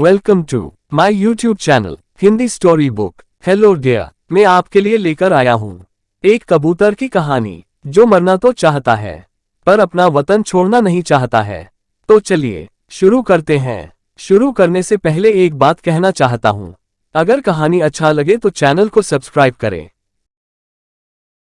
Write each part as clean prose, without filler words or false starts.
Welcome to my YouTube channel Hindi story book. Hello dear, मैं आपके लिए लेकर आया हूँ एक कबूतर की कहानी जो मरना तो चाहता है पर अपना वतन छोड़ना नहीं चाहता है। तो चलिए शुरू करते हैं। शुरू करने से पहले एक बात कहना चाहता हूँ, अगर कहानी अच्छा लगे तो चैनल को सब्सक्राइब करें।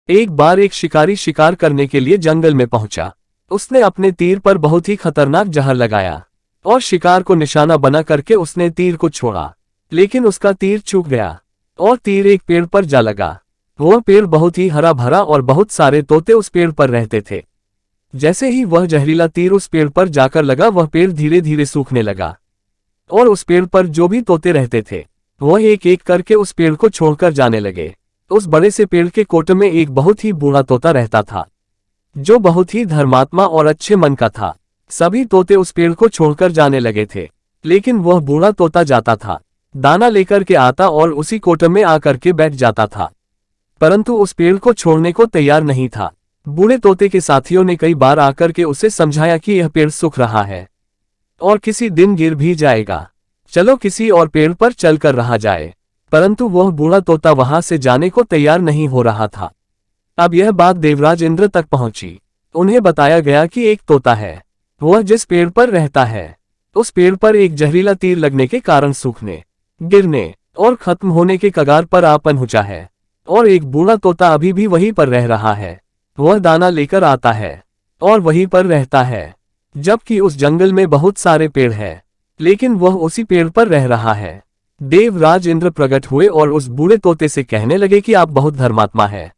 एक बार एक शिकारी शिकार करने के लिए जंगल में पहुंचा। उसने अपने तीर पर बहुत ही खतरनाक जहर लगाया और शिकार को निशाना बना करके उसने तीर को छोड़ा, लेकिन उसका तीर चूक गया और तीर एक पेड़ पर जा लगा। वह पेड़ बहुत ही हरा भरा और बहुत सारे तोते उस पेड़ पर रहते थे। जैसे ही वह जहरीला तीर उस पेड़ पर जाकर लगा, वह पेड़ धीरे धीरे सूखने लगा और उस पेड़ पर जो भी तोते रहते थे वह एक एक करके उस पेड़ को छोड़कर जाने लगे। उस बड़े से पेड़ के कोटे में एक बहुत ही बूढ़ा तोता रहता था जो बहुत ही धर्मात्मा और अच्छे मन का था। सभी तोते उस पेड़ को छोड़कर जाने लगे थे, लेकिन वह बूढ़ा तोता जाता था, दाना लेकर के आता और उसी कोटे में आकर के बैठ जाता था, परंतु उस पेड़ को छोड़ने को तैयार नहीं था। बूढ़े तोते के साथियों ने कई बार आकर के उसे समझाया कि यह पेड़ सूख रहा है और किसी दिन गिर भी जाएगा, चलो किसी और पेड़ पर चलकर रहा जाए, परंतु वह बूढ़ा तोता वहां से जाने को तैयार नहीं हो रहा था। अब यह बात देवराज इंद्र तक पहुंची। उन्हें बताया गया कि एक तोता है, वह जिस पेड़ पर रहता है उस पेड़ पर एक जहरीला तीर लगने के कारण सूखने, गिरने और खत्म होने के कगार पर आ पहुंचा है और एक बूढ़ा तोता अभी भी वहीं पर रह रहा है। वह दाना लेकर आता है और वहीं पर रहता है, जबकि उस जंगल में बहुत सारे पेड़ हैं, लेकिन वह उसी पेड़ पर रह रहा है। देवराज इंद्र प्रकट हुए और उस बूढ़े तोते से कहने लगे कि आप बहुत धर्मात्मा है,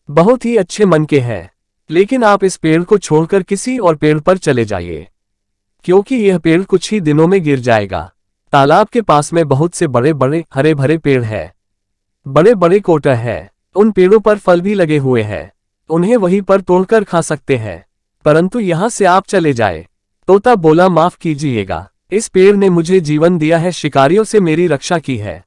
बहुत ही अच्छे मन के हैं, लेकिन आप इस पेड़ को छोड़कर किसी और पेड़ पर चले जाइए, क्योंकि यह पेड़ कुछ ही दिनों में गिर जाएगा। तालाब के पास में बहुत से बड़े बड़े हरे भरे पेड़ हैं, बड़े बड़े कोटे हैं, उन पेड़ों पर फल भी लगे हुए हैं, उन्हें वहीं पर तोड़कर खा सकते हैं, परंतु यहाँ से आप चले जाए। तोता बोला, माफ कीजिएगा, इस पेड़ ने मुझे जीवन दिया है, शिकारियों से मेरी रक्षा की है,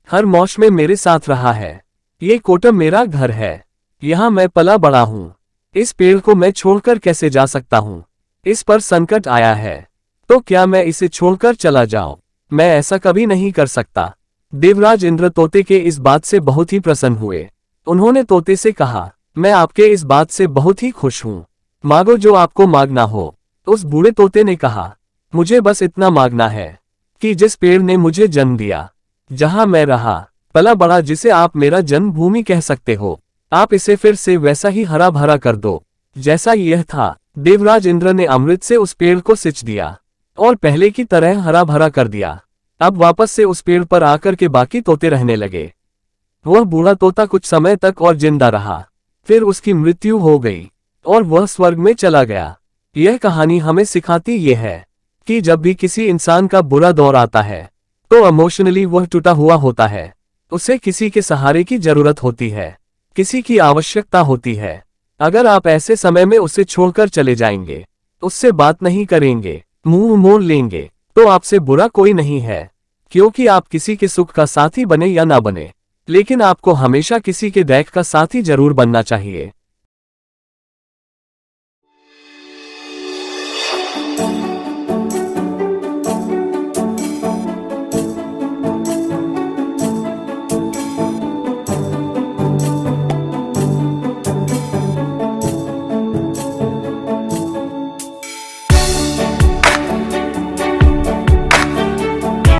हर मौसम में मेरे साथ रहा है, ये कोटा मेरा घर है, यहाँ मैं पला बड़ा हूँ, इस पेड़ को मैं छोड़कर कैसे जा सकता हूँ? इस पर संकट आया है तो क्या मैं इसे छोड़कर चला जाऊं? मैं ऐसा कभी नहीं कर सकता। देवराज इंद्र तोते के इस बात से बहुत ही प्रसन्न हुए। उन्होंने तोते से कहा, मैं आपके इस बात से बहुत ही खुश हूँ, मांगो जो आपको मांगना हो। उस बूढ़े तोते ने कहा, मुझे बस इतना मांगना है कि जिस पेड़ ने मुझे जन्म दिया, जहां मैं रहा पला बड़ा, जिसे आप मेरा जन्मभूमि कह सकते हो, आप इसे फिर से वैसा ही हरा भरा कर दो जैसा यह था। देवराज इंद्र ने अमृत से उस पेड़ को सिंच दिया और पहले की तरह हरा भरा कर दिया। अब वापस से उस पेड़ पर आकर के बाकी तोते रहने लगे। वह बूढ़ा तोता कुछ समय तक और जिंदा रहा, फिर उसकी मृत्यु हो गई और वह स्वर्ग में चला गया। यह कहानी हमें सिखाती ये है कि जब भी किसी इंसान का बुरा दौर आता है तो इमोशनली वह टूटा हुआ होता है, उसे किसी के सहारे की जरूरत होती है, किसी की आवश्यकता होती है। अगर आप ऐसे समय में उसे छोड़कर चले जाएंगे, उससे बात नहीं करेंगे, मुंह मोड़ लेंगे, तो आपसे बुरा कोई नहीं है, क्योंकि आप किसी के सुख का साथी बने या ना बने, लेकिन आपको हमेशा किसी के दैख का साथी जरूर बनना चाहिए।